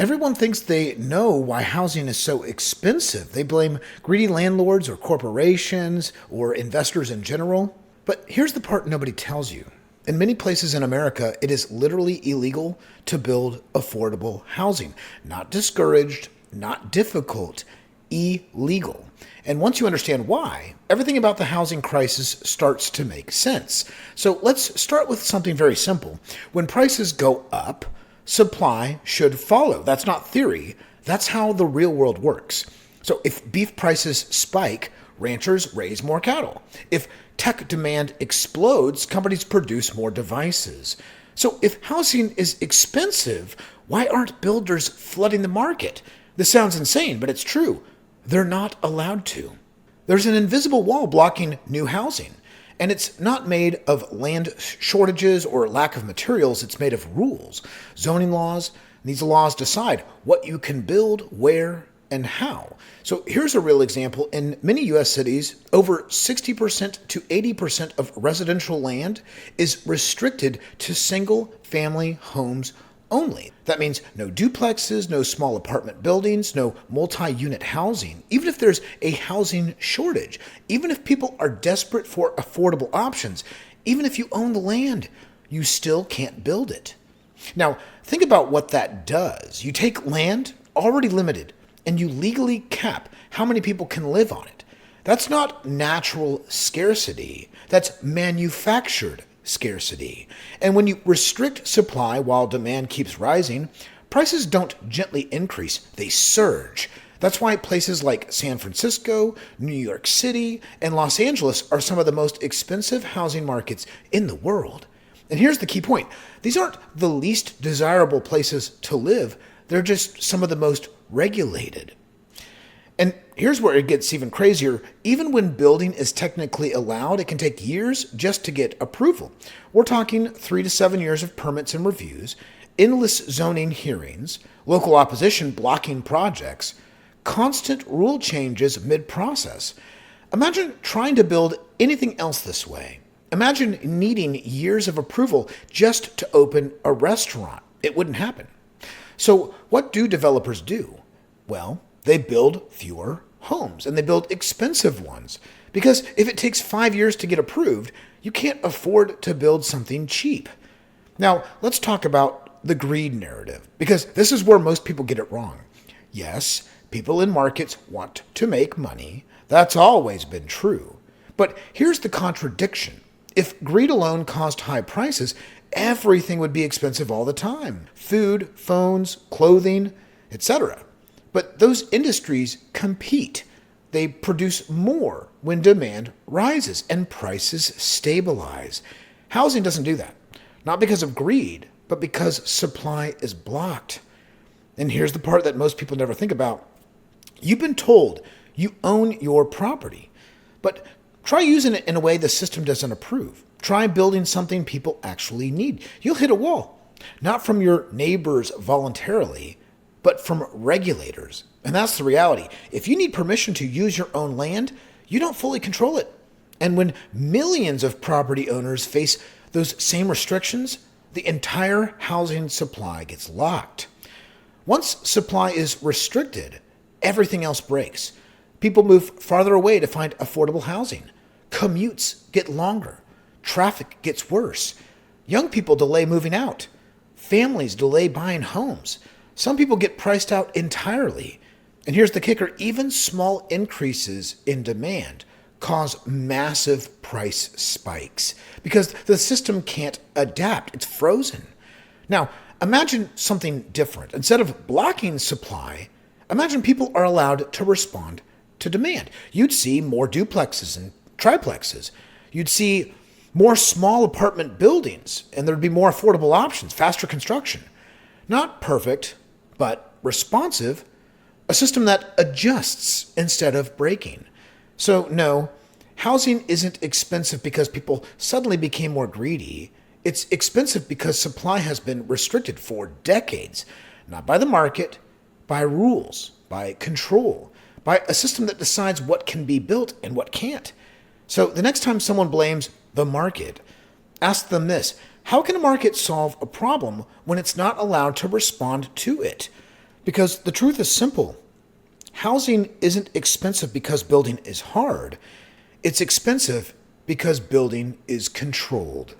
Everyone thinks they know why housing is so expensive. They blame greedy landlords or corporations or investors in general. But here's the part nobody tells you. In many places in America, it is literally illegal to build affordable housing. Not discouraged, not difficult, illegal. And once you understand why, everything about the housing crisis starts to make sense. So let's start with something very simple. When prices go up, supply should follow. That's not theory. That's how the real world works. So if beef prices spike, ranchers raise more cattle. If tech demand explodes, companies produce more devices. So if housing is expensive, why aren't builders flooding the market? This sounds insane, but it's true. They're not allowed to. There's an invisible wall blocking new housing. And it's not made of land shortages or lack of materials, it's made of rules, zoning laws. These laws decide what you can build, where, and how. So here's a real example. In many U.S. cities, over 60% to 80% of residential land is restricted to single-family homes only. That means no duplexes, no small apartment buildings, no multi-unit housing, even if there's a housing shortage, even if people are desperate for affordable options, even if you own the land, you still can't build it. Now, think about what that does. You take land already limited and you legally cap how many people can live on it. That's not natural scarcity, that's manufactured scarcity. And when you restrict supply while demand keeps rising, prices don't gently increase, they surge. That's why places like San Francisco, New York City, and Los Angeles are some of the most expensive housing markets in the world. And here's the key point. These aren't the least desirable places to live, they're just some of the most regulated. And here's where it gets even crazier. Even when building is technically allowed, it can take years just to get approval. We're talking 3 to 7 years of permits and reviews, endless zoning hearings, local opposition blocking projects, constant rule changes mid-process. Imagine trying to build anything else this way. Imagine needing years of approval just to open a restaurant. It wouldn't happen. So what do developers do? Well, they build fewer homes, and they build expensive ones. Because if it takes 5 years to get approved, you can't afford to build something cheap. Now, let's talk about the greed narrative, because this is where most people get it wrong. Yes, people in markets want to make money. That's always been true. But here's the contradiction. If greed alone caused high prices, everything would be expensive all the time. Food, phones, clothing, etc. But those industries compete. They produce more when demand rises and prices stabilize. Housing doesn't do that. Not because of greed, but because supply is blocked. And here's the part that most people never think about. You've been told you own your property, but try using it in a way the system doesn't approve. Try building something people actually need. You'll hit a wall, not from your neighbors voluntarily, but from regulators. And that's the reality. If you need permission to use your own land, you don't fully control it. And when millions of property owners face those same restrictions, the entire housing supply gets locked. Once supply is restricted, everything else breaks. People move farther away to find affordable housing. Commutes get longer. Traffic gets worse. Young people delay moving out. Families delay buying homes. Some people get priced out entirely. And here's the kicker, even small increases in demand cause massive price spikes because the system can't adapt. It's frozen. Now, imagine something different. Instead of blocking supply, imagine people are allowed to respond to demand. You'd see more duplexes and triplexes. You'd see more small apartment buildings, and there'd be more affordable options, faster construction. Not perfect, but responsive, a system that adjusts instead of breaking. So no, housing isn't expensive because people suddenly became more greedy. It's expensive because supply has been restricted for decades, not by the market, by rules, by control, by a system that decides what can be built and what can't. So the next time someone blames the market, ask them this: how can a market solve a problem when it's not allowed to respond to it? Because the truth is simple. Housing isn't expensive because building is hard. It's expensive because building is controlled.